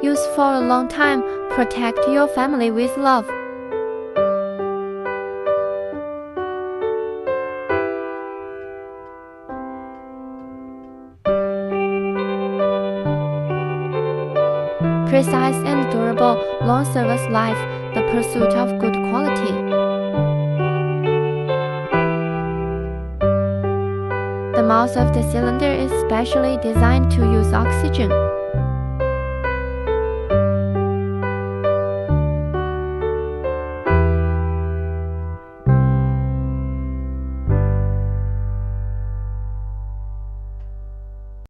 Use for a long time. Protect your family with love. Precise and durable, long service life, the pursuit of good quality. The mouth of the cylinder is specially designed to use oxygen.